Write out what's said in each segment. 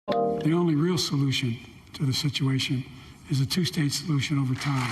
The only real solution to the situation is a two-state solution over time.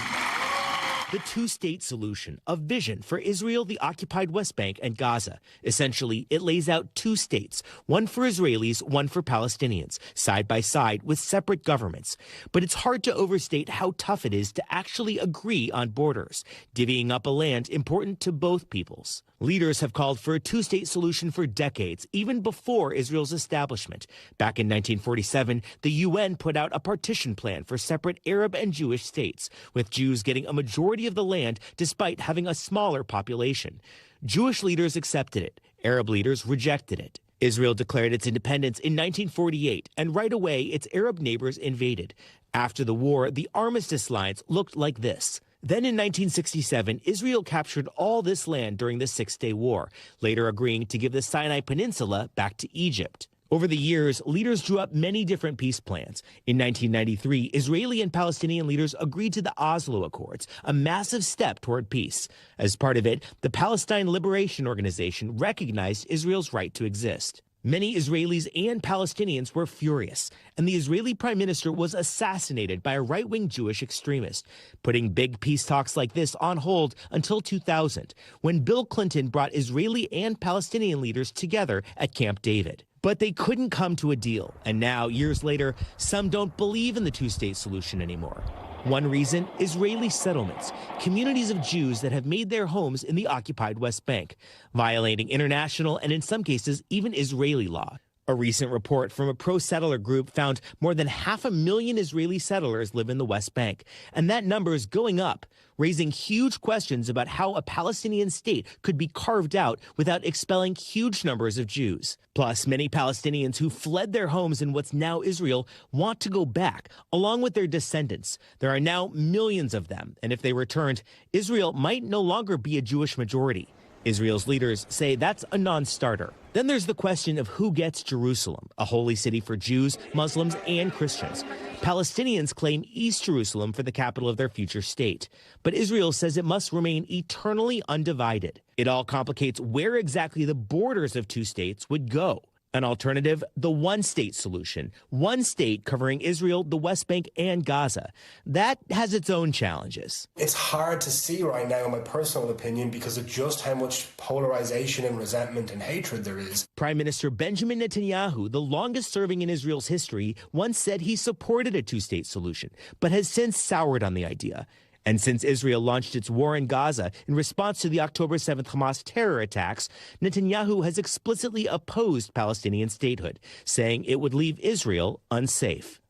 The two-state solution, a vision for Israel, the occupied West Bank, and Gaza. Essentially, it lays out two states, one for Israelis, one for Palestinians, side by side with separate governments. But it's hard to overstate how tough it is to actually agree on borders, divvying up a land important to both peoples. Leaders have called for a two-state solution for decades, even before Israel's establishment. Back in 1947, the UN put out a partition plan for separate Arab and Jewish states, with Jews getting a majority of the land despite having a smaller population. Jewish leaders accepted it. Arab leaders rejected it. Israel declared its independence in 1948, and right away its Arab neighbors invaded. After the war, the armistice lines looked like this. Then in 1967, Israel captured all this land during the Six-Day War, later agreeing to give the Sinai Peninsula back to Egypt. Over the years, leaders drew up many different peace plans. In 1993, Israeli and Palestinian leaders agreed to the Oslo Accords, a massive step toward peace. As part of it, the Palestine Liberation Organization recognized Israel's right to exist. Many Israelis and Palestinians were furious, and the Israeli prime minister was assassinated by a right-wing Jewish extremist, putting big peace talks like this on hold until 2000, when Bill Clinton brought Israeli and Palestinian leaders together at Camp David. But they couldn't come to a deal, and now, years later, some don't believe in the two-state solution anymore. One reason, Israeli settlements, communities of Jews that have made their homes in the occupied West Bank, violating international and in some cases even Israeli law. A recent report from a pro-settler group found more than 500,000 Israeli settlers live in the West Bank, and that number is going up, raising huge questions about how a Palestinian state could be carved out without expelling huge numbers of Jews. Plus, many Palestinians who fled their homes in what's now Israel want to go back, along with their descendants. There are now millions of them, and if they returned, Israel might no longer be a Jewish majority. Israel's leaders say that's a non-starter. Then there's the question of who gets Jerusalem, a holy city for Jews, Muslims, and Christians. Palestinians claim East Jerusalem for the capital of their future state. But Israel says it must remain eternally undivided. It all complicates where exactly the borders of two states would go. An alternative, the one-state solution. One state covering Israel, the West Bank, and Gaza. That has its own challenges. It's hard to see right now, in my personal opinion, because of just how much polarization and resentment and hatred there is. Prime Minister Benjamin Netanyahu, the longest serving in Israel's history, once said he supported a two-state solution, but has since soured on the idea. And since Israel launched its war in Gaza in response to the October 7th Hamas terror attacks, Netanyahu has explicitly opposed Palestinian statehood, saying it would leave Israel unsafe.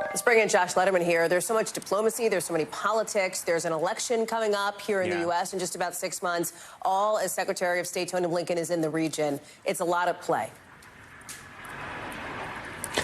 Let's bring in Josh Letterman here. There's so much diplomacy. There's so many politics. There's an election coming up here in the U.S. in just about 6 months, all as Secretary of State Tony Blinken is in the region. It's a lot at play.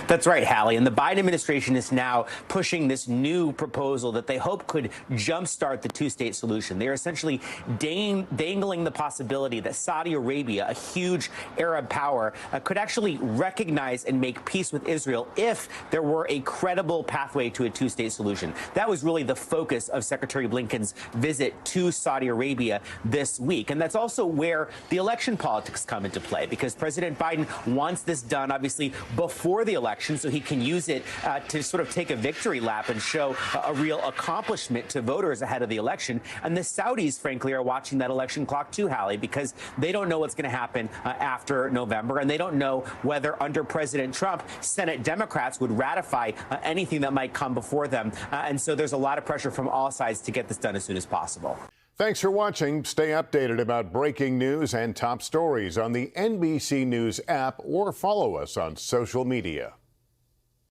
That's right, Hallie. And the Biden administration is now pushing this new proposal that they hope could jumpstart the two-state solution. They're essentially dangling the possibility that Saudi Arabia, a huge Arab power, could actually recognize and make peace with Israel if there were a credible pathway to a two-state solution. That was really the focus of Secretary Blinken's visit to Saudi Arabia this week. And that's also where the election politics come into play, because President Biden wants this done, obviously, before the election, so he can use it to sort of take a victory lap and show a real accomplishment to voters ahead of the election. And the Saudis, frankly, are watching that election clock too, Hallie, because they don't know what's going to happen after November, and they don't know whether under President Trump, Senate Democrats would ratify anything that might come before them. And so there's a lot of pressure from all sides to get this done as soon as possible. Thanks for watching. Stay updated about breaking news and top stories on the NBC News app or follow us on social media.